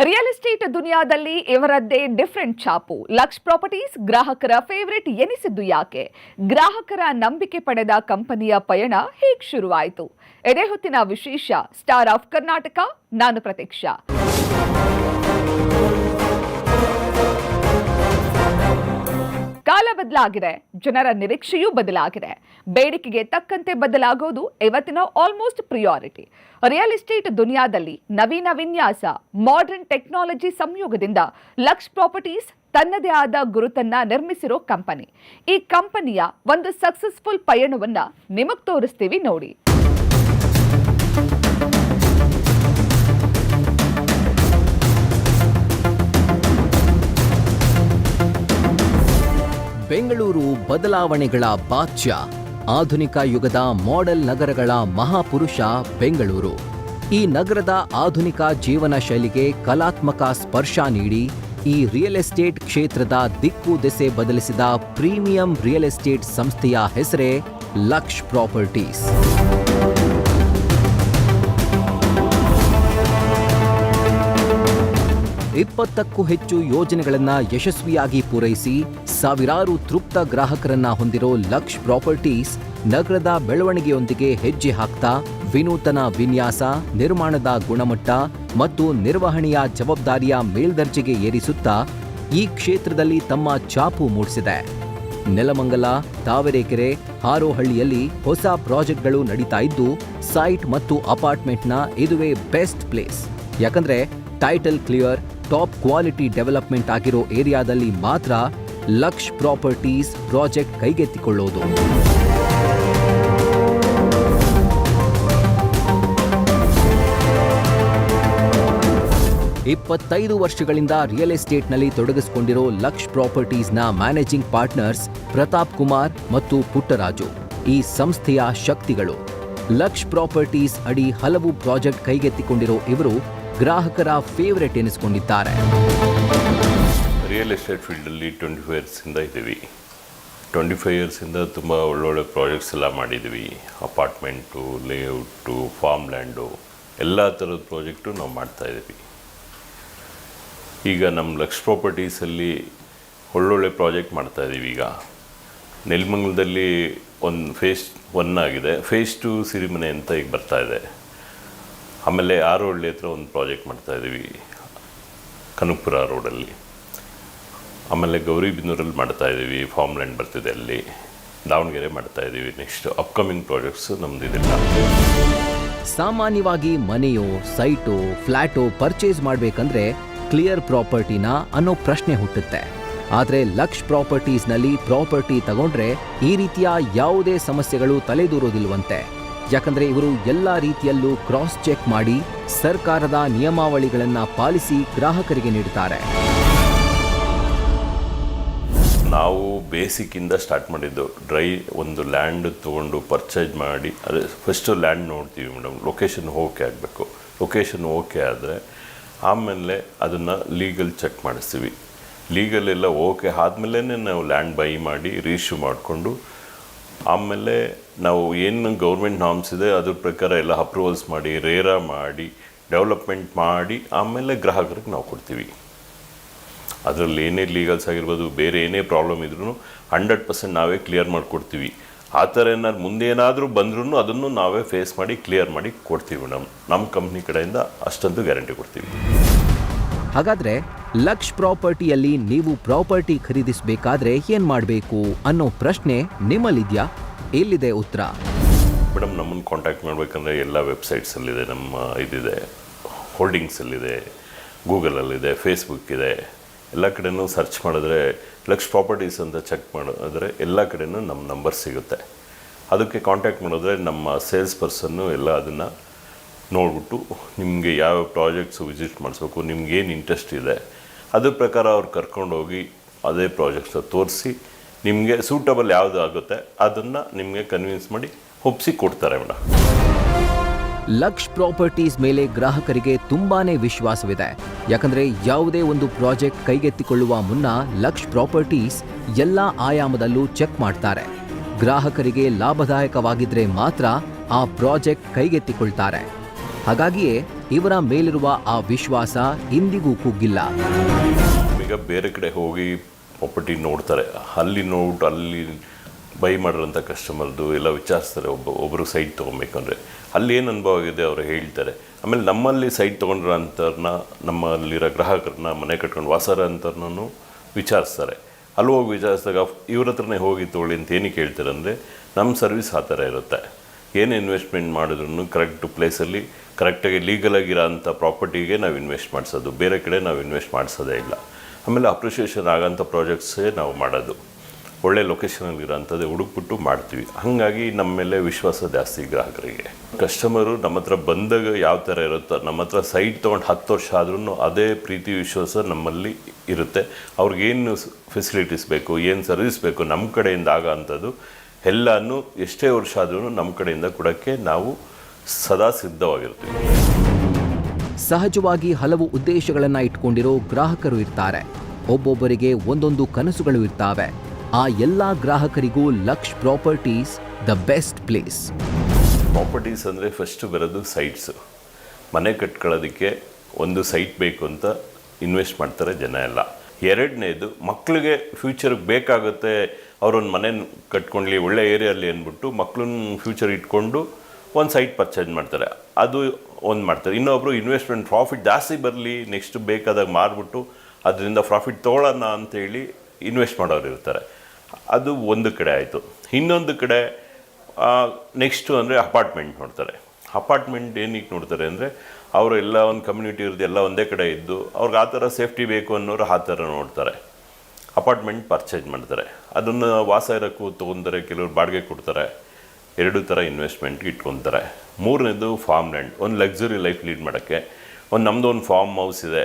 Real estate ದುನಿಯಾದಲ್ಲಿ ಇವರದ್ದೇ different ಛಾಪು. ಲಕ್ಷ್ properties ಗ್ರಾಹಕರ favourite ಎನಿಸಿದ್ದು ಯಾಕೆ? ಗ್ರಾಹಕರ ನಂಬಿಕೆ ಪಡೆದ ಕಂಪನಿಯ ಪಯಣ ಹೇಗೆ ಶುರುವಾಯಿತು? ಇದೇ ಹೊತ್ತಿನ ವಿಶೇಷ ಸ್ಟಾರ್ ಆಫ್ ಕರ್ನಾಟಕ. ನಾನು ಪ್ರತೀಕ್ಷಾ. ಕಾಲ ಬದಲಾಗಿದೆ, ಜನರ ನಿರೀಕ್ಷೆಯೂ ಬದಲಾಗಿದೆ. ಬೇಡಿಕೆಗೆ ತಕ್ಕಂತೆ ಬದಲಾಗೋದು ಇವತ್ತಿನ ಆಲ್ಮೋಸ್ಟ್ ಪ್ರಿಯಾರಿಟಿ. ರಿಯಲ್ ಎಸ್ಟೇಟ್ ದುನಿಯಾದಲ್ಲಿ ನವೀನ ವಿನ್ಯಾಸ, ಮಾಡರ್ನ್ ಟೆಕ್ನಾಲಜಿ ಸಂಯೋಗದಿಂದ ಲಕ್ಷ್ ಪ್ರಾಪರ್ಟೀಸ್ ತನ್ನದೇ ಆದ ಗುರುತನ್ನ ನಿರ್ಮಿಸಿರೋ ಕಂಪನಿ. ಈ ಕಂಪನಿಯ ಒಂದು ಸಕ್ಸಸ್ಫುಲ್ ಪಯಣವನ್ನ ನಿಮಗ್ ತೋರಿಸ್ತೀವಿ ನೋಡಿ. ಬೆಂಗಳೂರು ಬದಲಾವಣೆಗಳ ಬಾಚ್ಯ, ಆಧುನಿಕ ಯುಗದ ಮಾಡೆಲ್ ನಗರಗಳ ಮಹಾಪುರುಷ ಬೆಂಗಳೂರು. ಈ ನಗರದ ಆಧುನಿಕ ಜೀವನ ಶೈಲಿಗೆ ಕಲಾತ್ಮಕ ಸ್ಪರ್ಶ ನೀಡಿ ಈ ರಿಯಲ್ ಎಸ್ಟೇಟ್ ಕ್ಷೇತ್ರದ ದಿಕ್ಕು ದೆಸೆ ಬದಲಿಸಿದ ಪ್ರೀಮಿಯಂ ರಿಯಲ್ ಎಸ್ಟೇಟ್ ಸಂಸ್ಥೆಯ ಹೆಸರೇ ಲಕ್ಷ್ ಪ್ರಾಪರ್ಟೀಸ್. 20ಕ್ಕೂ ಹೆಚ್ಚು ಯೋಜನೆಗಳನ್ನ ಯಶಸ್ವಿಯಾಗಿ ಪೂರೈಸಿ ಸಾವಿರಾರು ತೃಪ್ತ ಗ್ರಾಹಕರನ್ನ ಹೊಂದಿರೋ ಲಕ್ಷ್ ಪ್ರಾಪರ್ಟೀಸ್ ನಗರದ ಬೆಳವಣಿಗೆಯೊಂದಿಗೆ ಹೆಜ್ಜೆ ಹಾಕ್ತಾ ವಿನೂತನ ವಿನ್ಯಾಸ, ನಿರ್ಮಾಣದ ಗುಣಮಟ್ಟ ಮತ್ತು ನಿರ್ವಹಣೆಯ ಜವಾಬ್ದಾರಿಯ ಮೇಲ್ದರ್ಜೆಗೆ ಏರಿಸುತ್ತಾ ಈ ಕ್ಷೇತ್ರದಲ್ಲಿ ತಮ್ಮ ಛಾಪು ಮೂಡಿಸಿದೆ. ನೆಲಮಂಗಲ, ತಾವರೆಕೆರೆ, ಹಾರೋಹಳ್ಳಿಯಲ್ಲಿ ಹೊಸ ಪ್ರಾಜೆಕ್ಟ್ಗಳು ನಡೀತಾ ಇದ್ದು ಸೈಟ್ ಮತ್ತು ಅಪಾರ್ಟ್ಮೆಂಟ್ನ ಇದುವೇ ಬೆಸ್ಟ್ ಪ್ಲೇಸ್. ಯಾಕಂದ್ರೆ title clear, top quality development ಆಗಿರೋ ಏರಿಯಾದಲ್ಲಿ ಮಾತ್ರ ಲಕ್ಷ್ ಪ್ರಾಪರ್ಟೀಸ್ ಪ್ರಾಜೆಕ್ಟ್ ಕೈಗೆತ್ತಿಕೊಳ್ಳೋದು. ಇಪ್ಪತ್ತೈದು ವರ್ಷಗಳಿಂದ ರಿಯಲ್ ಎಸ್ಟೇಟ್ನಲ್ಲಿ ತೊಡಗಿಸಿಕೊಂಡಿರೋ ಲಕ್ಷ್ ಪ್ರಾಪರ್ಟೀಸ್ನ ಮ್ಯಾನೇಜಿಂಗ್ ಪಾರ್ಟ್ನರ್ಸ್ ಪ್ರತಾಪ್ ಕುಮಾರ್ ಮತ್ತು ಪುಟ್ಟರಾಜು ಈ ಸಂಸ್ಥೆಯ ಶಕ್ತಿಗಳು. ಲಕ್ಷ್ ಪ್ರಾಪರ್ಟೀಸ್ ಅಡಿ ಹಲವು ಪ್ರಾಜೆಕ್ಟ್ ಕೈಗೆತ್ತಿಕೊಂಡಿರೋ ಇವರು ಗ್ರಾಹಕರ ಫೇವರೇಟ್ ಎನಿಸಿಕೊಂಡಿದ್ದಾರೆ. ರಿಯಲ್ ಎಸ್ಟೇಟ್ ಫೀಲ್ಡಲ್ಲಿ 25 ಇಯರ್ಸಿಂದ ಇದ್ದೀವಿ. 25 ಇಯರ್ಸಿಂದ ತುಂಬ ಒಳ್ಳೊಳ್ಳೆ ಪ್ರಾಜೆಕ್ಟ್ಸ್ ಎಲ್ಲ ಮಾಡಿದ್ದೀವಿ. ಅಪಾರ್ಟ್ಮೆಂಟು, ಲೇಔಟು, ಫಾರ್ಮ್ ಲ್ಯಾಂಡು, ಎಲ್ಲ ಥರದ ಪ್ರಾಜೆಕ್ಟು ನಾವು ಮಾಡ್ತಾಯಿದ್ದೀವಿ. ಈಗ ನಮ್ಮ ಲಕ್ಷ್ ಪ್ರಾಪರ್ಟೀಸಲ್ಲಿ ಒಳ್ಳೊಳ್ಳೆ ಪ್ರಾಜೆಕ್ಟ್ ಮಾಡ್ತಾಯಿದ್ದೀವಿ. ಈಗ ನೆಲಮಂಗಲದಲ್ಲಿ ಒಂದು ಫೇಸ್ 1 ಆಗಿದೆ, ಫೇಸ್ 2 ಸಿರಿಮನೆ ಅಂತ ಈಗ ಬರ್ತಾಯಿದೆ. ಆಮೇಲೆ ಆರೋಹಳ್ಳಿ ಹತ್ರ ಒಂದು ಪ್ರಾಜೆಕ್ಟ್ ಮಾಡ್ತಾಯಿದ್ದೀವಿ, ಕನಕಪುರ ರೋಡಲ್ಲಿ. ಆಮೇಲೆ ಗೌರಿಬಿದನೂರಲ್ಲಿ ಮಾಡ್ತಾಯಿದ್ದೀವಿ, ಫಾರ್ಮ್ ಲ್ಯಾಂಡ್ ಬರ್ತಿದೆ ಅಲ್ಲಿ. ದಾವಣಗೆರೆ ಮಾಡ್ತಾಯಿದ್ದೀವಿ. ನೆಕ್ಸ್ಟ್ ಅಪ್ಕಮಿಂಗ್ ಪ್ರಾಜೆಕ್ಟ್ಸ್ ನಮ್ಮದಿಲ್ಲ. ಸಾಮಾನ್ಯವಾಗಿ ಮನೆಯೋ, ಸೈಟೋ, ಫ್ಲ್ಯಾಟೋ ಪರ್ಚೇಸ್ ಮಾಡಬೇಕಂದ್ರೆ ಕ್ಲಿಯರ್ ಪ್ರಾಪರ್ಟಿನ ಅನ್ನೋ ಪ್ರಶ್ನೆ ಹುಟ್ಟುತ್ತೆ. ಆದರೆ ಲಕ್ಷ್ ಪ್ರಾಪರ್ಟೀಸ್ನಲ್ಲಿ ಪ್ರಾಪರ್ಟಿ ತಗೊಂಡ್ರೆ ಈ ರೀತಿಯ ಯಾವುದೇ ಸಮಸ್ಯೆಗಳು ತಲೆದೂರೋದಿಲ್ವಂತೆ. ಯಾಕಂದ್ರೆ ಇವರು ಎಲ್ಲ ರೀತಿಯಲ್ಲೂ ಕ್ರಾಸ್ ಚೆಕ್ ಮಾಡಿ ಸರ್ಕಾರದ ನಿಯಮಾವಳಿಗಳನ್ನು ಪಾಲಿಸಿ ಗ್ರಾಹಕರಿಗೆ ನೀಡುತ್ತಾರೆ. ನಾವು ಬೇಸಿಕ್ಕಿಂದ ಸ್ಟಾರ್ಟ್ ಮಾಡಿದ್ದು ಒಂದು ಲ್ಯಾಂಡ್ ತೊಗೊಂಡು ಪರ್ಚೇಸ್ ಮಾಡಿ, ಅದೇ ಫಸ್ಟು ಲ್ಯಾಂಡ್ ನೋಡ್ತೀವಿ ಮೇಡಮ್. ಲೊಕೇಶನ್ ಓಕೆ ಆಗಬೇಕು. ಲೊಕೇಶನ್ ಓಕೆ ಆದರೆ ಆಮೇಲೆ ಅದನ್ನು ಲೀಗಲ್ ಚೆಕ್ ಮಾಡಿಸ್ತೀವಿ. ಲೀಗಲ್ ಎಲ್ಲ ಓಕೆ ಆದಮೇಲೆ ನಾವು ಲ್ಯಾಂಡ್ ಬೈ ಮಾಡಿ ರಿಜಿಸ್ಟ್ರ್ ಮಾಡಿಕೊಂಡು ಆಮೇಲೆ ನಾವು ಏನು ಗೌರ್ಮೆಂಟ್ ನಾರ್ಮ್ಸ್ ಇದೆ ಅದ್ರ ಪ್ರಕಾರ ಎಲ್ಲ ಅಪ್ರೂವಲ್ಸ್ ಮಾಡಿ, ರೇರಾ ಮಾಡಿ, ಡೆವಲಪ್ಮೆಂಟ್ ಮಾಡಿ ಆಮೇಲೆ ಗ್ರಾಹಕರಿಗೆ ನಾವು ಕೊಡ್ತೀವಿ. ಅದರಲ್ಲಿ ಏನೇ ಲೀಗಲ್ಸ್ ಆಗಿರ್ಬೋದು, ಬೇರೆ ಏನೇ ಪ್ರಾಬ್ಲಮ್ ಇದ್ರೂ 100% ನಾವೇ ಕ್ಲಿಯರ್ ಮಾಡಿಕೊಡ್ತೀವಿ. ಆ ಥರ ಏನಾದ್ರು ಮುಂದೆ ಏನಾದರೂ ಬಂದ್ರೂ ಅದನ್ನು ನಾವೇ ಫೇಸ್ ಮಾಡಿ ಕ್ಲಿಯರ್ ಮಾಡಿ ಕೊಡ್ತೀವಿ ಮೇಡಮ್. ನಮ್ಮ ಕಂಪ್ನಿ ಕಡೆಯಿಂದ ಅಷ್ಟಂತೂ ಗ್ಯಾರಂಟಿ ಕೊಡ್ತೀವಿ. ಹಾಗಾದ್ರೆ ಲಕ್ಷ್ ಪ್ರಾಪರ್ಟಿಯಲ್ಲಿ ನೀವು ಪ್ರಾಪರ್ಟಿ ಖರೀದಿಸಬೇಕಾದ್ರೆ ಏನ್ ಮಾಡಬೇಕು ಅನ್ನೋ ಪ್ರಶ್ನೆ ನಿಮ್ಮಲ್ಲಿದ್ಯಾ? ಎಲ್ಲಿದೆ ಉತ್ತರ? ಮೇಡಮ್, ನಮ್ಮನ್ನು ಕಾಂಟ್ಯಾಕ್ಟ್ ಮಾಡಬೇಕಂದ್ರೆ ಎಲ್ಲ ವೆಬ್ಸೈಟ್ಸಲ್ಲಿದೆ. ನಮ್ಮ ಇದಿದೆ, ಹೋಲ್ಡಿಂಗ್ಸಲ್ಲಿದೆ, ಗೂಗಲಲ್ಲಿದೆ, ಫೇಸ್ಬುಕ್ ಇದೆ. ಎಲ್ಲ ಕಡೆನೂ ಸರ್ಚ್ ಮಾಡಿದ್ರೆ ಲಕ್ಷ್ ಪ್ರಾಪರ್ಟೀಸ್ ಅಂತ ಚೆಕ್ ಮಾಡಿದ್ರೆ ಎಲ್ಲ ಕಡೆನೂ ನಮ್ಮ ನಂಬರ್ ಸಿಗುತ್ತೆ. ಅದಕ್ಕೆ ಕಾಂಟ್ಯಾಕ್ಟ್ ಮಾಡಿದ್ರೆ ನಮ್ಮ ಸೇಲ್ಸ್ ಪರ್ಸನ್ನು ಎಲ್ಲ ಅದನ್ನು ನೋಡಿಬಿಟ್ಟು ನಿಮಗೆ ಯಾವ ಪ್ರಾಜೆಕ್ಟ್ಸು ವಿಸಿಟ್ ಮಾಡಿಸ್ಬೇಕು, ನಿಮ್ಗೇನು ಇಂಟ್ರೆಸ್ಟ್ ಇದೆ ಅದ್ರ ಪ್ರಕಾರ ಅವ್ರು ಕರ್ಕೊಂಡೋಗಿ ಅದೇ ಪ್ರಾಜೆಕ್ಟ್ಸ ತೋರಿಸಿ ನಿಮಗೆ ಸೂಟಬಲ್ ಯಾವುದು ಆಗುತ್ತೆ ಅದನ್ನು ನಿಮಗೆ ಕನ್ವಿನ್ಸ್ ಮಾಡಿ ಒಪ್ಪಿಸಿ ಕೊಡ್ತಾರೆ ಮೇಡಮ್. ಲಕ್ಷ್ ಪ್ರಾಪರ್ಟೀಸ್ ಮೇಲೆ ಗ್ರಾಹಕರಿಗೆ ತುಂಬಾನೇ ವಿಶ್ವಾಸವಿದೆ. ಯಾಕಂದ್ರೆ ಯಾವುದೇ ಒಂದು ಪ್ರಾಜೆಕ್ಟ್ ಕೈಗೆತ್ತಿಕೊಳ್ಳುವ ಮುನ್ನ ಲಕ್ಷ್ ಪ್ರಾಪರ್ಟೀಸ್ ಎಲ್ಲ ಆಯಾಮದಲ್ಲೂ ಚೆಕ್ ಮಾಡ್ತಾರೆ. ಗ್ರಾಹಕರಿಗೆ ಲಾಭದಾಯಕವಾಗಿದ್ರೆ ಮಾತ್ರ ಆ ಪ್ರಾಜೆಕ್ಟ್ ಕೈಗೆತ್ತಿಕೊಳ್ತಾರೆ. ಹಾಗಾಗಿಯೇ ಇವರ ಮೇಲಿರುವ ಆ ವಿಶ್ವಾಸ ಇಂದಿಗೂ ಕುಗ್ಗಿಲ್ಲ. ಈಗ ಬೇರೆ ಕಡೆ ಹೋಗಿ ಪ್ರಾಪರ್ಟಿ ನೋಡ್ತಾರೆ, ಅಲ್ಲಿ ನೋಡ್ಬಿಟ್ಟು ಅಲ್ಲಿ ಬೈ ಮಾಡಿರೋಂಥ ಕಸ್ಟಮರ್ದು ಎಲ್ಲ ವಿಚಾರಿಸ್ತಾರೆ. ಒಬ್ಬರು ಸೈಟ್ ತೊಗೊಬೇಕಂದ್ರೆ ಅಲ್ಲಿ ಏನು ಅನುಭವ ಆಗಿದೆ ಅವರು ಹೇಳ್ತಾರೆ. ಆಮೇಲೆ ನಮ್ಮಲ್ಲಿ ಸೈಟ್ ತೊಗೊಂಡ್ರ ಅಂಥವ್ರನ್ನ, ನಮ್ಮಲ್ಲಿರೋ ಗ್ರಾಹಕರನ್ನ, ಮನೆ ಕಟ್ಕೊಂಡು ವಾಸರ ಅಂಥವ್ರನ್ನೂ ವಿಚಾರಿಸ್ತಾರೆ. ಅಲ್ಲಿ ಹೋಗಿ ವಿಚಾರಿಸಿದಾಗ ಇವ್ರ ಹತ್ರನೇ ಹೋಗಿ ತೊಗೊಳ್ಳಿ ಅಂತ ಏನಕ್ಕೆ ಹೇಳ್ತಾರೆ ಅಂದರೆ, ನಮ್ಮ ಸರ್ವಿಸ್ ಆ ಥರ ಇರುತ್ತೆ. ಏನು ಇನ್ವೆಸ್ಟ್ಮೆಂಟ್ ಮಾಡಿದ್ರು ಕರೆಕ್ಟ್ ಪ್ಲೇಸಲ್ಲಿ ಕರೆಕ್ಟಾಗಿ ಲೀಗಲಾಗಿರೋ ಅಂಥ ಪ್ರಾಪರ್ಟಿಗೆ ನಾವು ಇನ್ವೆಸ್ಟ್ ಮಾಡಿಸೋದು, ಬೇರೆ ಕಡೆ ನಾವು ಇನ್ವೆಸ್ಟ್ ಮಾಡಿಸೋದೇ ಇಲ್ಲ. ಆಮೇಲೆ ಅಪ್ರಿಷಿಯೇಷನ್ ಆಗೋಂಥ ಪ್ರಾಜೆಕ್ಟ್ಸೇ ನಾವು ಮಾಡೋದು, ಒಳ್ಳೆ ಲೊಕೇಶನಲ್ಲಿರೋಂಥದ್ದೇ ಹುಡುಕ್ಬಿಟ್ಟು ಮಾಡ್ತೀವಿ. ಹಾಗಾಗಿ ನಮ್ಮ ಮೇಲೆ ವಿಶ್ವಾಸ ಜಾಸ್ತಿ ಗ್ರಾಹಕರಿಗೆ. ಕಸ್ಟಮರು ನಮ್ಮ ಹತ್ರ ಬಂದಾಗ ಯಾವ ಥರ ಇರುತ್ತೋ, ನಮ್ಮ ಹತ್ರ ಸೈಟ್ ತೊಗೊಂಡು 10 ವರ್ಷ ಆದ್ರೂ ಅದೇ ಪ್ರೀತಿ ವಿಶ್ವಾಸ ನಮ್ಮಲ್ಲಿ ಇರುತ್ತೆ. ಅವ್ರಿಗೇನು ಫೆಸಿಲಿಟೀಸ್ ಬೇಕು, ಏನು ಸರ್ವಿಸ್ ಬೇಕು ನಮ್ಮ ಕಡೆಯಿಂದ ಆಗೋ ಅಂಥದ್ದು ಎಲ್ಲನೂ ಎಷ್ಟೇ ವರ್ಷ ಆದ್ರೂ ನಮ್ಮ ಕಡೆಯಿಂದ ಕೊಡೋಕ್ಕೆ ನಾವು ಸದಾ ಸಿದ್ಧವಾಗಿರ್ತೀವಿ. ಸಹಜವಾಗಿ ಹಲವು ಉದ್ದೇಶಗಳನ್ನು ಇಟ್ಕೊಂಡಿರೋ ಗ್ರಾಹಕರು ಇರ್ತಾರೆ. ಒಬ್ಬೊಬ್ಬರಿಗೆ ಒಂದೊಂದು ಕನಸುಗಳು ಇರ್ತಾವೆ. ಆ ಎಲ್ಲ ಗ್ರಾಹಕರಿಗೂ Laksh properties the best place. Properties ಅಂದರೆ ಫಸ್ಟು ಬರೋದು ಸೈಟ್ಸು. ಮನೆ ಕಟ್ಕೊಳ್ಳೋದಕ್ಕೆ ಒಂದು ಸೈಟ್ ಬೇಕು ಅಂತ ಇನ್ವೆಸ್ಟ್ ಮಾಡ್ತಾರೆ ಜನ ಎಲ್ಲ. ಎರಡನೇದು ಮಕ್ಕಳಿಗೆ ಫ್ಯೂಚರ್ಗೆ ಬೇಕಾಗುತ್ತೆ, ಅವರೊಂದು ಮನೆ ಕಟ್ಕೊಳ್ಳಿ ಒಳ್ಳೆ ಏರಿಯಲ್ಲಿ ಅಂದ್ಬಿಟ್ಟು ಮಕ್ಕಳನ್ನ ಫ್ಯೂಚರ್ ಇಟ್ಕೊಂಡು ಒಂದು ಸೈಟ್ ಪರ್ಚೇಸ್ ಮಾಡ್ತಾರೆ, ಅದು ಒಂದು ಮಾಡ್ತಾರೆ. ಇನ್ನೊಬ್ಬರು ಇನ್ವೆಸ್ಟ್ಮೆಂಟ್ ಪ್ರಾಫಿಟ್ ಜಾಸ್ತಿ ಬರಲಿ, ನೆಕ್ಸ್ಟ್ ಬೇಕಾದಾಗ ಮಾರ್ಬಿಟ್ಟು ಅದರಿಂದ ಪ್ರಾಫಿಟ್ ತೊಗೊಳ್ಳೋಣ ಅಂತೇಳಿ ಇನ್ವೆಸ್ಟ್ ಮಾಡೋರು ಇರ್ತಾರೆ. ಅದು ಒಂದು ಕಡೆ ಆಯಿತು. ಇನ್ನೊಂದು ಕಡೆ ನೆಕ್ಸ್ಟು ಅಂದರೆ ಅಪಾರ್ಟ್ಮೆಂಟ್ ನೋಡ್ತಾರೆ. ಅಪಾರ್ಟ್ಮೆಂಟ್ ಏನಕ್ಕೆ ನೋಡ್ತಾರೆ ಅಂದರೆ, ಅವರೆಲ್ಲ ಒಂದು ಕಮ್ಯುನಿಟಿ ಇರೋದು ಎಲ್ಲ ಒಂದೇ ಕಡೆ ಇದ್ದು ಅವ್ರಿಗೆ ಆ ಥರ ಸೇಫ್ಟಿ ಬೇಕು ಅನ್ನೋರು ಆ ಥರ ನೋಡ್ತಾರೆ, ಅಪಾರ್ಟ್ಮೆಂಟ್ ಪರ್ಚೇಸ್ ಮಾಡ್ತಾರೆ. ಅದನ್ನು ವಾಸ ಇರೋಕ್ಕೂ ತೊಗೊತಾರೆ, ಕೆಲವರು ಬಾಡಿಗೆ ಕೊಡ್ತಾರೆ. ಎರಡು ಥರ ಇನ್ವೆಸ್ಟ್ಮೆಂಟ್ಗೆ ಇಟ್ಕೊತಾರೆ. ಮೂರನೇದು ಫಾರ್ಮ್ ಲ್ಯಾಂಡ್, ಒಂದು ಲಕ್ಸುರಿ ಲೈಫ್ ಲೀಡ್ ಮಾಡೋಕ್ಕೆ, ನಮ್ಮದು ಒಂದು ಫಾರ್ಮ್ ಹೌಸ್ ಇದೆ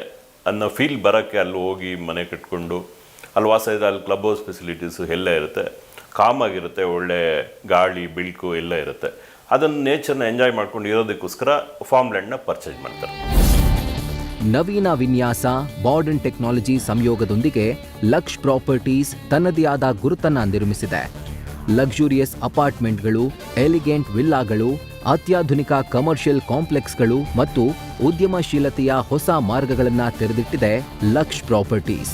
ಅನ್ನೋ ಫೀಲ್ ಬರೋಕ್ಕೆ ಅಲ್ಲಿ ಹೋಗಿ ಮನೆ ಕಟ್ಕೊಂಡು ಅಲ್ಲಿ ವಾಸ ಇದೆ. ಅಲ್ಲಿ ಕ್ಲಬ್ ಹೌಸ್ ಫೆಸಿಲಿಟೀಸು ಎಲ್ಲ ಇರುತ್ತೆ, ಕಾಮಾಗಿರುತ್ತೆ, ಒಳ್ಳೆ ಗಾಳಿ ಬೆಳಕು ಎಲ್ಲ ಇರುತ್ತೆ. ಅದನ್ನು ನೇಚರ್ನ ಎಂಜಾಯ್ ಮಾಡ್ಕೊಂಡು ಇರೋದಕ್ಕೋಸ್ಕರ ಫಾರ್ಮ್ ಲ್ಯಾಂಡ್ನ ಪರ್ಚೇಸ್ ಮಾಡ್ತಾರೆ. ನವೀನ ವಿನ್ಯಾಸ, ಮಾಡರ್ನ್ ಟೆಕ್ನಾಲಜಿ ಸಂಯೋಗದೊಂದಿಗೆ ಲಕ್ಷ್ ಪ್ರಾಪರ್ಟೀಸ್ ತನ್ನದೇ ಆದ ಗುರುತನ್ನ ನಿರ್ಮಿಸಿದೆ. ಲಕ್ಸುರಿಯಸ್ ಅಪಾರ್ಟ್ಮೆಂಟ್ಗಳು, ಎಲಿಗೆಂಟ್ ವಿಲ್ಲಾಗಳು, ಅತ್ಯಾಧುನಿಕ ಕಮರ್ಷಿಯಲ್ ಕಾಂಪ್ಲೆಕ್ಸ್ಗಳು ಮತ್ತು ಉದ್ಯಮಶೀಲತೆಯ ಹೊಸ ಮಾರ್ಗಗಳನ್ನು ತೆರೆದಿಟ್ಟಿದೆ ಲಕ್ಷ್ ಪ್ರಾಪರ್ಟೀಸ್.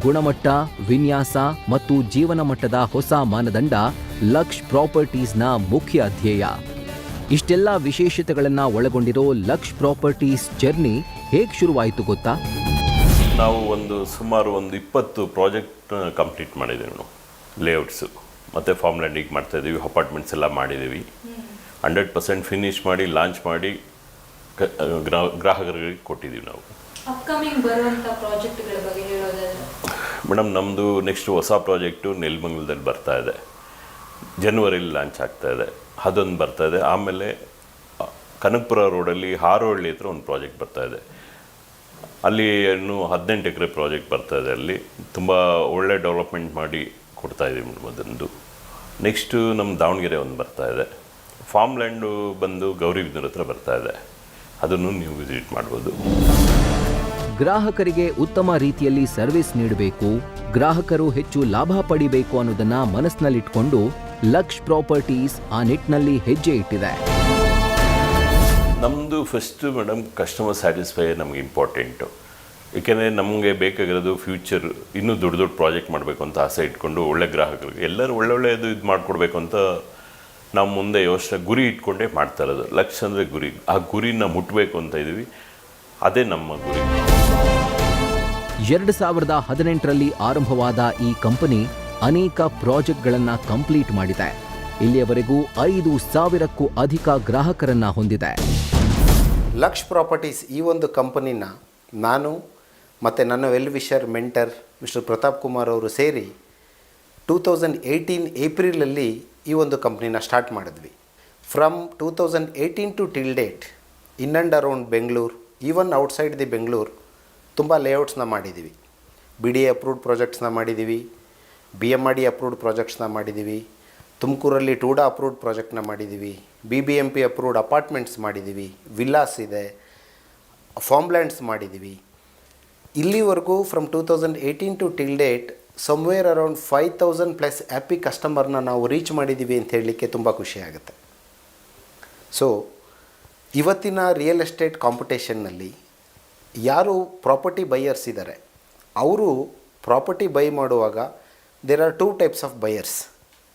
ಗುಣಮಟ್ಟ, ವಿನ್ಯಾಸ ಮತ್ತು ಜೀವನ ಮಟ್ಟದ ಹೊಸ ಮಾನದಂಡ ಲಕ್ಷ್ ಪ್ರಾಪರ್ಟೀಸ್ನ ಮುಖ್ಯ ಧ್ಯೇಯ. ಇಷ್ಟೆಲ್ಲ ವಿಶೇಷತೆಗಳನ್ನು ಒಳಗೊಂಡಿರೋ ಲಕ್ಷ್ ಪ್ರಾಪರ್ಟೀಸ್ ಜರ್ನಿ ಹೇಗೆ ಶುರುವಾಯಿತು ಗೊತ್ತಾ? ನಾವು ಸುಮಾರು 20 ಪ್ರಾಜೆಕ್ಟ್ ಕಂಪ್ಲೀಟ್ ಮಾಡಿದ್ದೀವಿ ನಾವು. ಲೇಔಟ್ಸು ಮತ್ತು ಫಾರ್ಮ್ ಲ್ಯಾಂಡಿಗೆ ಮಾಡ್ತಾಯಿದ್ದೀವಿ, ಅಪಾರ್ಟ್ಮೆಂಟ್ಸ್ ಎಲ್ಲ ಮಾಡಿದ್ದೀವಿ. 100% ಫಿನಿಶ್ ಮಾಡಿ ಲಾಂಚ್ ಮಾಡಿ ಗ್ರಾಹಕರಿಗೆ ಕೊಟ್ಟಿದ್ದೀವಿ ನಾವು. ಅಪ್ಕಮಿಂಗ್ ಬರುವಂಥ ಪ್ರಾಜೆಕ್ಟ್ಗಳ ಬಗ್ಗೆ ಹೇಳೋದಾದ್ರೆ ಮೇಡಮ್, ನಮ್ಮದು ನೆಕ್ಸ್ಟ್ ಹೊಸ ಪ್ರಾಜೆಕ್ಟು ನೆಲಮಂಗಲದಲ್ಲಿ ಬರ್ತಾ ಇದೆ, ಜನವರಿಲಿ ಲಾಂಚ್ ಆಗ್ತಾ ಇದೆ, ಅದೊಂದು ಬರ್ತಾ ಇದೆ. ಆಮೇಲೆ ಕನಕಪುರ ರೋಡಲ್ಲಿ ಹಾರೋಹಳ್ಳಿ ಹತ್ರ ಒಂದು ಪ್ರಾಜೆಕ್ಟ್ ಬರ್ತಾ ಇದೆ, ಅಲ್ಲಿ ಇನ್ನೂ 18 ಎಕರೆ ಪ್ರಾಜೆಕ್ಟ್ ಬರ್ತಾ ಇದೆ. ಅಲ್ಲಿ ತುಂಬ ಒಳ್ಳೆ ಡೆವಲಪ್ಮೆಂಟ್ ಮಾಡಿ ಕೊಡ್ತಾಯಿದ್ದೀವಿ ಮೇಡಮ್ ಅದೊಂದು. ನೆಕ್ಸ್ಟು ನಮ್ಮ ದಾವಣಗೆರೆ ಒಂದು ಬರ್ತಾ ಇದೆ. ಫಾರ್ಮ್ ಲ್ಯಾಂಡು ಬಂದು ಗೌರಿಬಿದನೂರು ಹತ್ರ ಬರ್ತಾ ಇದೆ, ಅದನ್ನು ನೀವು ವಿಸಿಟ್ ಮಾಡ್ಬೋದು. ಗ್ರಾಹಕರಿಗೆ ಉತ್ತಮ ರೀತಿಯಲ್ಲಿ ಸರ್ವಿಸ್ ನೀಡಬೇಕು, ಗ್ರಾಹಕರು ಹೆಚ್ಚು ಲಾಭ ಪಡಿಬೇಕು ಅನ್ನೋದನ್ನ ಮನಸ್ಸಿನಲ್ಲಿಟ್ಕೊಂಡು ಲಕ್ಷ್ ಪ್ರಾಪರ್ಟೀಸ್ ಆ ನಿಟ್ಟಿನಲ್ಲಿ ಹೆಜ್ಜೆ ಇಟ್ಟಿದೆ. ನಮ್ಮದು ಫಸ್ಟು ಮೇಡಮ್ ಕಸ್ಟಮರ್ ಸ್ಯಾಟಿಸ್ಫೈ ನಮಗೆ ಇಂಪಾರ್ಟೆಂಟು. ಏಕೆಂದರೆ ನಮಗೆ ಬೇಕಾಗಿರೋದು ಫ್ಯೂಚರ್ ಇನ್ನೂ ದೊಡ್ಡ ದೊಡ್ಡ ಪ್ರಾಜೆಕ್ಟ್ ಮಾಡಬೇಕು ಅಂತ ಆಸೆ ಇಟ್ಕೊಂಡು ಒಳ್ಳೆ ಗ್ರಾಹಕರಿಗೆ ಎಲ್ಲರೂ ಒಳ್ಳೊಳ್ಳೆಯದು ಇದು ಮಾಡಿಕೊಡ್ಬೇಕು ಅಂತ ನಾವು ಮುಂದೆ ಯೋಚನೆ ಗುರಿ ಇಟ್ಕೊಂಡೇ ಮಾಡ್ತಾ ಇರೋದು. ಲಕ್ಷ ಅಂದರೆ ಗುರಿ, ಆ ಗುರಿನ ಮುಟ್ಟಬೇಕು ಅಂತ ಇದ್ದೀವಿ, ಅದೇ ನಮ್ಮ ಗುರಿ. 2018ರಲ್ಲಿ ಆರಂಭವಾದ ಈ ಕಂಪನಿ ಅನೇಕ ಪ್ರಾಜೆಕ್ಟ್ಗಳನ್ನು ಕಂಪ್ಲೀಟ್ ಮಾಡಿದೆ. ಇಲ್ಲಿಯವರೆಗೂ 5,000ಕ್ಕೂ ಅಧಿಕ ಗ್ರಾಹಕರನ್ನ ಹೊಂದಿದೆ. ಲಕ್ಷ್ ಪ್ರಾಪರ್ಟೀಸ್ ಈ ಒಂದು ಕಂಪನಿನ ನಾನು ಮತ್ತು ನನ್ನ well wisher mentor mister Pratap Kumar ಅವರು ಸೇರಿ 2018 ಏಪ್ರಿಲಲ್ಲಿ ಈ ಒಂದು ಕಂಪ್ನಿನ ಸ್ಟಾರ್ಟ್ ಮಾಡಿದ್ವಿ. From 2018 to till date in and around Bengaluru, even outside the Bengaluru ತುಂಬ ಲೇಔಟ್ಸ್ನ ಮಾಡಿದ್ದೀವಿ. BDA ಅಪ್ರೂವ್ಡ್ ಪ್ರಾಜೆಕ್ಟ್ಸ್ನ ಮಾಡಿದ್ದೀವಿ, BMRD ಅಪ್ರೂವ್ಡ್ ಪ್ರಾಜೆಕ್ಟ್ಸ್ನ ಮಾಡಿದ್ದೀವಿ, ತುಮಕೂರಲ್ಲಿ ಟೂಡಾ ಅಪ್ರೂವ್ಡ್ ಪ್ರಾಜೆಕ್ಟ್ನ ಮಾಡಿದ್ದೀವಿ, BBMP ಅಪ್ರೂವ್ಡ್ ಅಪಾರ್ಟ್ಮೆಂಟ್ಸ್ ಮಾಡಿದ್ದೀವಿ, ವಿಲ್ಲಾಸ್ ಇದೆ, ಫಾರ್ಮ್ ಲ್ಯಾಂಡ್ಸ್ ಮಾಡಿದ್ದೀವಿ. ಇಲ್ಲಿವರೆಗೂ from 2018 to till date somewhere around 5,000+ happy ಕಸ್ಟಮರ್ನ ನಾವು ರೀಚ್ ಮಾಡಿದ್ದೀವಿ ಅಂತ ಹೇಳಲಿಕ್ಕೆ ತುಂಬ ಖುಷಿಯಾಗುತ್ತೆ. ಸೊ ಇವತ್ತಿನ ರಿಯಲ್ ಎಸ್ಟೇಟ್ ಕಾಂಪಿಟೇಷನ್ನಲ್ಲಿ ಯಾರು ಪ್ರಾಪರ್ಟಿ ಬೈಯರ್ಸ್ ಇದ್ದಾರೆ ಅವರು ಪ್ರಾಪರ್ಟಿ ಬೈ ಮಾಡುವಾಗ there are 2 types of buyers.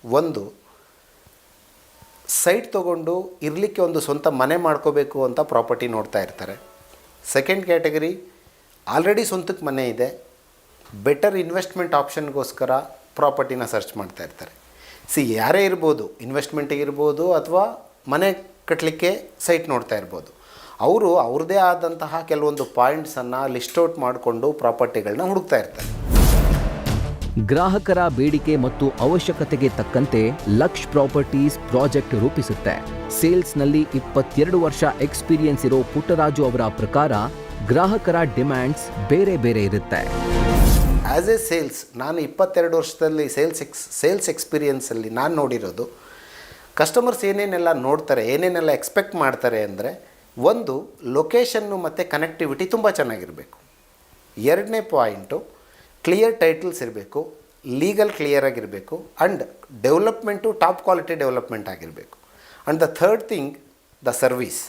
ಒಂದು, ಸೈಟ್ ತೊಗೊಂಡು ಇರಲಿಕ್ಕೆ ಒಂದು ಸ್ವಂತ ಮನೆ ಮಾಡ್ಕೋಬೇಕು ಅಂತ ಪ್ರಾಪರ್ಟಿ ನೋಡ್ತಾ ಇರ್ತಾರೆ. ಸೆಕೆಂಡ್ ಕ್ಯಾಟಗರಿ, ಆಲ್ರೆಡಿ ಸ್ವಂತಕ್ಕೆ ಮನೆ ಇದೆ, ಬೆಟರ್ ಇನ್ವೆಸ್ಟ್ಮೆಂಟ್ ಆಪ್ಷನ್ಗೋಸ್ಕರ ಪ್ರಾಪರ್ಟಿನ ಸರ್ಚ್ ಮಾಡ್ತಾ ಇರ್ತಾರೆ. ಯಾರೇ ಇರ್ಬೋದು, ಇನ್ವೆಸ್ಟ್ಮೆಂಟಿಗೆ ಇರ್ಬೋದು ಅಥವಾ ಮನೆ ಕಟ್ಟಲಿಕ್ಕೆ ಸೈಟ್ ನೋಡ್ತಾ ಇರ್ಬೋದು. ಅವರು ಅವ್ರದ್ದೇ ಆದಂತಹ ಕೆಲವೊಂದು ಪಾಯಿಂಟ್ಸನ್ನು ಲಿಸ್ಟ್ ಔಟ್ ಮಾಡಿಕೊಂಡು ಪ್ರಾಪರ್ಟಿಗಳನ್ನ ಹುಡುಕ್ತಾ ಇರ್ತಾರೆ. ಗ್ರಾಹಕರ ಬೇಡಿಕೆ ಮತ್ತು ಅವಶ್ಯಕತೆಗೆ ತಕ್ಕಂತೆ ಲಕ್ಷ್ ಪ್ರಾಪರ್ಟೀಸ್ ಪ್ರಾಜೆಕ್ಟ್ ರೂಪಿಸುತ್ತೆ. ಸೇಲ್ಸ್ನಲ್ಲಿ 22 ವರ್ಷ ಎಕ್ಸ್ಪೀರಿಯನ್ಸ್ ಇರೋ ಪುಟ್ಟರಾಜು ಅವರ ಪ್ರಕಾರ ಗ್ರಾಹಕರ ಡಿಮ್ಯಾಂಡ್ಸ್ ಬೇರೆ ಬೇರೆ ಇರುತ್ತೆ. ಆ್ಯಸ್ ಎ ಸೇಲ್ಸ್, ನಾನು 22 ವರ್ಷದಲ್ಲಿ ಸೇಲ್ಸ್ ಎಕ್ಸ್ಪೀರಿಯನ್ಸಲ್ಲಿ ನಾನು ನೋಡಿರೋದು, ಕಸ್ಟಮರ್ಸ್ ಏನೇನೆಲ್ಲ ನೋಡ್ತಾರೆ, ಏನೇನೆಲ್ಲ ಎಕ್ಸ್ಪೆಕ್ಟ್ ಮಾಡ್ತಾರೆ ಅಂದರೆ, ಒಂದು, ಲೊಕೇಶನ್ನು ಮತ್ತು ಕನೆಕ್ಟಿವಿಟಿ ತುಂಬ ಚೆನ್ನಾಗಿರಬೇಕು. ಎರಡನೇ ಪಾಯಿಂಟು, ಕ್ಲಿಯರ್ ಟೈಟಲ್ಸ್ ಇರಬೇಕು, ಲೀಗಲ್ ಕ್ಲಿಯರ್ ಆಗಿರಬೇಕು, and development top quality development ಆಗಿರಬೇಕು. And the third thing, the service.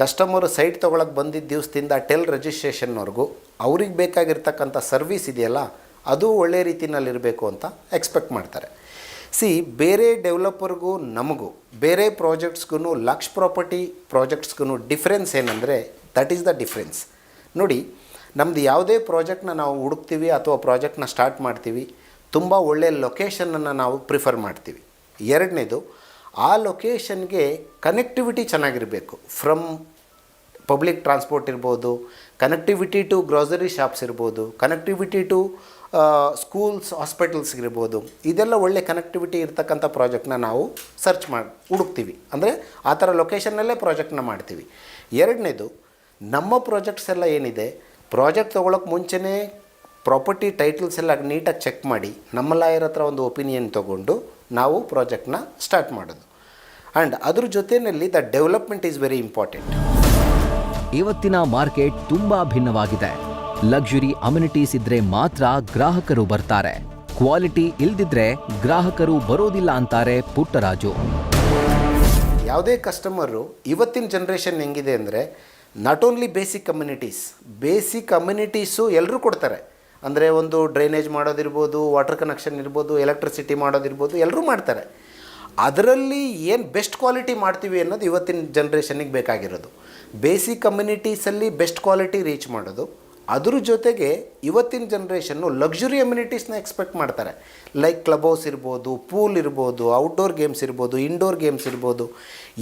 Customer site ತೊಗೊಳಕ್ಕೆ ಬಂದಿದ್ದ ದಿವಸದಿಂದ ಟೆಲ್ ರಿಜಿಸ್ಟ್ರೇಷನ್ವರೆಗೂ ಅವ್ರಿಗೆ ಬೇಕಾಗಿರ್ತಕ್ಕಂಥ ಸರ್ವೀಸ್ ಇದೆಯಲ್ಲ, ಅದು ಒಳ್ಳೆ ರೀತಿಯಲ್ಲಿರಬೇಕು ಅಂತ ಎಕ್ಸ್ಪೆಕ್ಟ್ ಮಾಡ್ತಾರೆ. ಬೇರೆ ಡೆವಲಪರ್ಗೂ ನಮಗೂ, ಬೇರೆ ಪ್ರಾಜೆಕ್ಟ್ಸ್ಗೂ, ಲಕ್ಷ್ ಪ್ರಾಪರ್ಟಿ ಪ್ರಾಜೆಕ್ಟ್ಸ್ಗೂ ಡಿಫ್ರೆನ್ಸ್ ಏನಂದರೆ, ದಟ್ ಈಸ್ ದ ಡಿಫ್ರೆನ್ಸ್. ನೋಡಿ, ನಮ್ಮದು ಯಾವುದೇ ಪ್ರಾಜೆಕ್ಟ್ನ ನಾವು ಹುಡುಕ್ತೀವಿ ಅಥವಾ ಪ್ರಾಜೆಕ್ಟ್ನ ಸ್ಟಾರ್ಟ್ ಮಾಡ್ತೀವಿ, ತುಂಬ ಒಳ್ಳೆಯ ಲೊಕೇಶನನ್ನು ನಾವು ಪ್ರಿಫರ್ ಮಾಡ್ತೀವಿ. ಎರಡನೇದು, ಆ ಲೊಕೇಶನ್ಗೆ ಕನೆಕ್ಟಿವಿಟಿ ಚೆನ್ನಾಗಿರಬೇಕು. ಫ್ರಮ್ ಪಬ್ಲಿಕ್ ಟ್ರಾನ್ಸ್ಪೋರ್ಟ್ ಇರ್ಬೋದು, ಕನೆಕ್ಟಿವಿಟಿ ಟು ಗ್ರಾಸರಿ ಶಾಪ್ಸ್ ಇರ್ಬೋದು, ಕನೆಕ್ಟಿವಿಟಿ ಟು ಸ್ಕೂಲ್ಸ್, ಹಾಸ್ಪಿಟಲ್ಸ್ಗಿರ್ಬೋದು. ಇದೆಲ್ಲ ಒಳ್ಳೆ ಕನೆಕ್ಟಿವಿಟಿ ಇರ್ತಕ್ಕಂಥ ಪ್ರಾಜೆಕ್ಟ್ನ ನಾವು ಸರ್ಚ್ ಹುಡುಕ್ತೀವಿ. ಅಂದರೆ ಆ ಥರ ಲೊಕೇಶನ್ನಲ್ಲೇ ಪ್ರಾಜೆಕ್ಟ್ನ ಮಾಡ್ತೀವಿ. ಎರಡನೇದು, ನಮ್ಮ ಪ್ರಾಜೆಕ್ಟ್ಸ್ ಎಲ್ಲ ಏನಿದೆ, ಪ್ರಾಜೆಕ್ಟ್ ತೊಗೊಳಕ್ಕೆ ಮುಂಚೆನೇ ಪ್ರಾಪರ್ಟಿ ಟೈಟಲ್ಸ್ ಎಲ್ಲ ನೀಟಾಗಿ ಚೆಕ್ ಮಾಡಿ, ನಮ್ಮ ಲಾಯರ್ ಹತ್ರ ಒಂದು ಒಪಿನಿಯನ್ ತೊಗೊಂಡು ನಾವು ಪ್ರಾಜೆಕ್ಟ್ನ ಸ್ಟಾರ್ಟ್ ಮಾಡೋದು. ಆ್ಯಂಡ್ ಅದ್ರ ಜೊತೆಯಲ್ಲಿ the development is very important. ಇವತ್ತಿನ ಮಾರ್ಕೆಟ್ ತುಂಬಾ ಭಿನ್ನವಾಗಿದೆ. ಲಕ್ಸುರಿ ಅಮ್ಯುನಿಟೀಸ್ ಇದ್ರೆ ಮಾತ್ರ ಗ್ರಾಹಕರು ಬರ್ತಾರೆ, ಕ್ವಾಲಿಟಿ ಇಲ್ದಿದ್ರೆ ಗ್ರಾಹಕರು ಬರೋದಿಲ್ಲ ಅಂತಾರೆ ಪುಟ್ಟರಾಜು. ಯಾವುದೇ ಕಸ್ಟಮರು ಇವತ್ತಿನ ಜನ್ರೇಷನ್ ಹೆಂಗಿದೆ ಅಂದರೆ, ನಾಟ್ ಓನ್ಲಿ ಬೇಸಿಕ್ ಕಮ್ಯುನಿಟೀಸು ಎಲ್ಲರೂ ಕೊಡ್ತಾರೆ. ಅಂದರೆ ಒಂದು ಡ್ರೈನೇಜ್ ಮಾಡೋದಿರ್ಬೋದು, ವಾಟರ್ ಕನೆಕ್ಷನ್ ಇರ್ಬೋದು, ಎಲೆಕ್ಟ್ರಿಸಿಟಿ ಮಾಡೋದಿರ್ಬೋದು, ಎಲ್ಲರೂ ಮಾಡ್ತಾರೆ. ಅದರಲ್ಲಿ ಏನು ಬೆಸ್ಟ್ ಕ್ವಾಲಿಟಿ ಮಾಡ್ತೀವಿ ಅನ್ನೋದು ಇವತ್ತಿನ ಜನ್ರೇಷನ್ನಿಗೆ ಬೇಕಾಗಿರೋದು. ಬೇಸಿಕ್ ಕಮ್ಯುನಿಟೀಸಲ್ಲಿ ಬೆಸ್ಟ್ ಕ್ವಾಲಿಟಿ ರೀಚ್ ಮಾಡೋದು. ಅದ್ರ ಜೊತೆಗೆ ಇವತ್ತಿನ ಜನ್ರೇಷನ್ನು ಲಕ್ಸುರಿ ಅಮ್ಯುನಿಟೀಸ್ನ ಎಕ್ಸ್ಪೆಕ್ಟ್ ಮಾಡ್ತಾರೆ. ಲೈಕ್ ಕ್ಲಬ್ ಹೌಸ್ ಇರ್ಬೋದು, ಪೂಲ್ ಇರ್ಬೋದು, ಔಟ್ಡೋರ್ ಗೇಮ್ಸ್ ಇರ್ಬೋದು, ಇಂಡೋರ್ ಗೇಮ್ಸ್ ಇರ್ಬೋದು.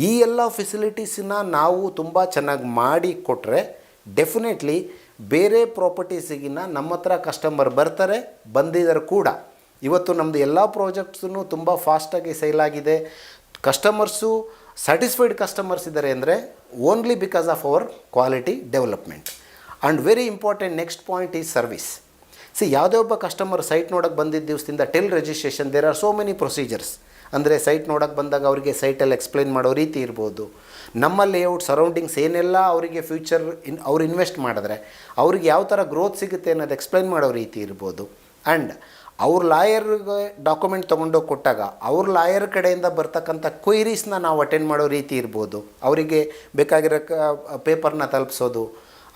ಈ ಎಲ್ಲ ಫೆಸಿಲಿಟೀಸನ್ನ ನಾವು ತುಂಬ ಚೆನ್ನಾಗಿ ಮಾಡಿ ಕೊಟ್ಟರೆ ಡೆಫಿನೆಟ್ಲಿ ಬೇರೆ ಪ್ರಾಪರ್ಟೀಸಿಗಿನ್ನ ನಮ್ಮ ಹತ್ರ ಕಸ್ಟಮರ್ ಬರ್ತಾರೆ, ಬಂದಿದ್ದಾರೆ ಕೂಡ. ಇವತ್ತು ನಮ್ಮದು ಎಲ್ಲ ಪ್ರಾಜೆಕ್ಟ್ಸೂ ತುಂಬ ಫಾಸ್ಟಾಗಿ ಸೇಲ್ ಆಗಿದೆ. ಕಸ್ಟಮರ್ಸು ಸ್ಯಾಟಿಸ್ಫೈಡ್ ಕಸ್ಟಮರ್ಸ್ ಇದ್ದಾರೆ ಅಂದರೆ only because of our quality development. And very important next point is service. ಯಾವುದೇ ಒಬ್ಬ ಕಸ್ಟಮರ್ ಸೈಟ್ ನೋಡೋಕ್ಕೆ ಬಂದಿದ್ದ ದಿವಸದಿಂದ till registration, there are so many procedures. ಅಂದರೆ ಸೈಟ್ ನೋಡೋಕ್ಕೆ ಬಂದಾಗ ಅವರಿಗೆ ಸೈಟಲ್ಲಿ ಎಕ್ಸ್ಪ್ಲೈನ್ ಮಾಡೋ ರೀತಿ ಇರ್ಬೋದು, ನಮ್ಮ ಲೇಔಟ್ ಸರೌಂಡಿಂಗ್ಸ್ ಏನೆಲ್ಲ ಅವರಿಗೆ ಫ್ಯೂಚರ್ ಅವ್ರು ಇನ್ವೆಸ್ಟ್ ಮಾಡಿದ್ರೆ ಅವ್ರಿಗೆ ಯಾವ ಥರ ಗ್ರೋತ್ ಸಿಗುತ್ತೆ ಅನ್ನೋದು ಎಕ್ಸ್ಪ್ಲೈನ್ ಮಾಡೋ ರೀತಿ ಇರ್ಬೋದು. ಆ್ಯಂಡ್ ಅವ್ರ ಲಾಯರ್ಗೆ ಡಾಕ್ಯುಮೆಂಟ್ ತೊಗೊಂಡೋಗಿ ಕೊಟ್ಟಾಗ ಅವ್ರ ಲಾಯರ್ ಕಡೆಯಿಂದ ಬರ್ತಕ್ಕಂಥ ಕ್ವೈರೀಸ್ನ ನಾವು ಅಟೆಂಡ್ ಮಾಡೋ ರೀತಿ ಇರ್ಬೋದು, ಅವರಿಗೆ ಬೇಕಾಗಿರೋ ಪೇಪರ್ನ ತಲುಪಿಸೋದು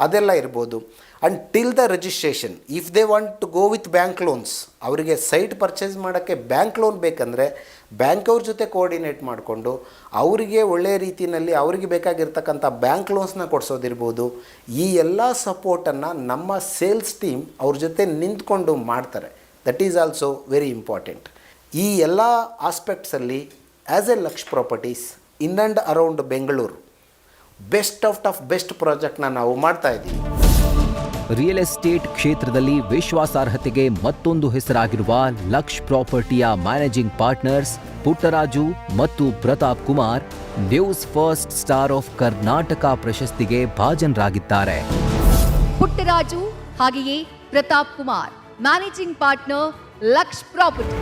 ಅದೆಲ್ಲ ಇರ್ಬೋದು. And till the registration, if they want to go with bank loans, ಅವರಿಗೆ ಸೈಟ್ ಪರ್ಚೇಸ್ ಮಾಡೋಕ್ಕೆ ಬ್ಯಾಂಕ್ ಲೋನ್ ಬೇಕಂದರೆ ಬ್ಯಾಂಕ್ ಅವ್ರ ಜೊತೆ ಕೋಆರ್ಡಿನೇಟ್ ಮಾಡಿಕೊಂಡು ಅವರಿಗೆ ಒಳ್ಳೆಯ ರೀತಿಯಲ್ಲಿ ಅವರಿಗೆ ಬೇಕಾಗಿರ್ತಕ್ಕಂಥ ಬ್ಯಾಂಕ್ ಲೋನ್ಸ್ನ ಕೊಡಿಸೋದಿರ್ಬೋದು. ಈ ಎಲ್ಲ ಸಪೋರ್ಟನ್ನು ನಮ್ಮ ಸೇಲ್ಸ್ ಟೀಮ್ ಅವ್ರ ಜೊತೆ ನಿಂತ್ಕೊಂಡು ಮಾಡ್ತಾರೆ. That is also very important. ಈ ಎಲ್ಲ ಆಸ್ಪೆಕ್ಟ್ಸಲ್ಲಿ as a Laksh properties in and around Bengaluru best of best ಪ್ರಾಜೆಕ್ಟ್ನ ನಾವು ಮಾಡ್ತಾ ಇದ್ದೀವಿ. ರಿಯಲ್ ಎಸ್ಟೇಟ್ ಕ್ಷೇತ್ರದಲ್ಲಿ ವಿಶ್ವಾಸಾರ್ಹತೆಗೆ ಮತ್ತೊಂದು ಹೆಸರಾಗಿರುವ ಲಕ್ಷ್ ಪ್ರಾಪರ್ಟಿಯ ಮ್ಯಾನೇಜಿಂಗ್ ಪಾರ್ಟ್ನರ್ಸ್ ಪುಟ್ಟರಾಜು ಮತ್ತು Pratap Kumar news first star of Karnataka ಪ್ರಶಸ್ತಿಗೆ ಭಾಜನರಾಗಿದ್ದಾರೆ. ಪುಟ್ಟರಾಜು ಹಾಗೆಯೇ Pratap Kumar, managing partner, Laksh property.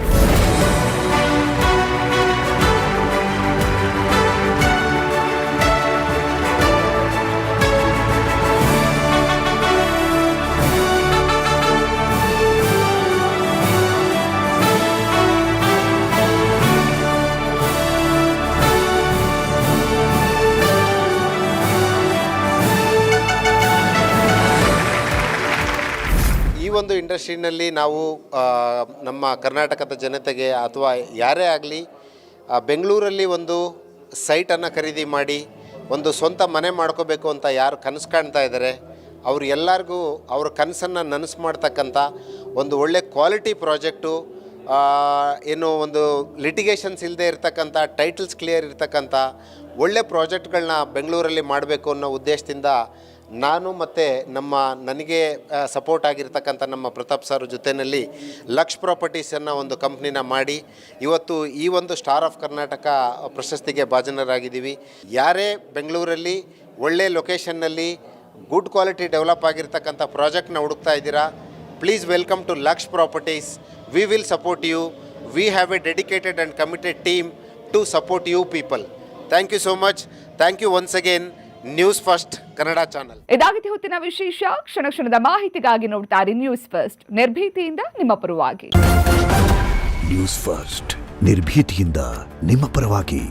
ಒಂದು ಇಂಡಸ್ಟ್ರಿನಲ್ಲಿ ನಾವು ನಮ್ಮ ಕರ್ನಾಟಕದ ಜನತೆಗೆ ಅಥವಾ ಯಾರೇ ಆಗಲಿ ಬೆಂಗಳೂರಲ್ಲಿ ಒಂದು ಸೈಟನ್ನು ಖರೀದಿ ಮಾಡಿ ಒಂದು ಸ್ವಂತ ಮನೆ ಮಾಡ್ಕೋಬೇಕು ಅಂತ ಯಾರು ಕನಸು ಕಾಣ್ತಾ ಇದ್ದಾರೆ ಅವ್ರು ಎಲ್ಲರಿಗೂ ಅವ್ರ ಕನಸನ್ನು ನನಸು ಮಾಡ್ತಕ್ಕಂಥ ಒಂದು ಒಳ್ಳೆ ಕ್ವಾಲಿಟಿ ಪ್ರಾಜೆಕ್ಟು, ಏನು ಒಂದು ಲಿಟಿಗೇಷನ್ಸ್ ಇಲ್ಲದೆ ಇರತಕ್ಕಂಥ, ಟೈಟಲ್ಸ್ ಕ್ಲಿಯರ್ ಇರತಕ್ಕಂಥ ಒಳ್ಳೆ ಪ್ರಾಜೆಕ್ಟ್ಗಳನ್ನ ಬೆಂಗಳೂರಲ್ಲಿ ಮಾಡಬೇಕು ಅನ್ನೋ ಉದ್ದೇಶದಿಂದ ನಾನು ಮತ್ತು ನನಗೆ ಸಪೋರ್ಟ್ ಆಗಿರ್ತಕ್ಕಂಥ ನಮ್ಮ ಪ್ರತಾಪ್ ಸರ್ ಜೊತೆಯಲ್ಲಿ ಲಕ್ಷ್ ಪ್ರಾಪರ್ಟೀಸನ್ನು ಒಂದು ಕಂಪ್ನಿನ ಮಾಡಿ ಇವತ್ತು ಈ ಒಂದು ಸ್ಟಾರ್ ಆಫ್ ಕರ್ನಾಟಕ ಪ್ರಶಸ್ತಿಗೆ ಭಾಜನರಾಗಿದ್ದೀವಿ. ಯಾರೇ ಬೆಂಗಳೂರಲ್ಲಿ ಒಳ್ಳೆ ಲೊಕೇಶನ್ನಲ್ಲಿ ಗುಡ್ ಕ್ವಾಲಿಟಿ ಡೆವಲಪ್ ಆಗಿರ್ತಕ್ಕಂಥ ಪ್ರಾಜೆಕ್ಟ್ನ ಹುಡುಕ್ತಾ ಇದ್ದೀರಾ, please welcome to Laksh properties. We will support you. We have a dedicated and committed team to support you people. Thank you so much. Thank you once again News First Kannada channel. ಇದಾಗಿತ್ತು ಹೊತ್ತಿನ ವಿಶೇಷ. ಕ್ಷಣ ಕ್ಷಣದ ಮಾಹಿತಿಗಾಗಿ ನೋಡ್ತಾ ಇರಿ ನ್ಯೂಸ್ ಫಸ್ಟ್, ನಿರ್ಭೀತಿಯಿಂದ ನಿಮ್ಮ ಪರವಾಗಿ. ನ್ಯೂಸ್ ಫಸ್ಟ್ ನಿರ್ಭೀತಿಯಿಂದ ನಿಮ್ಮ ಪರವಾಗಿ.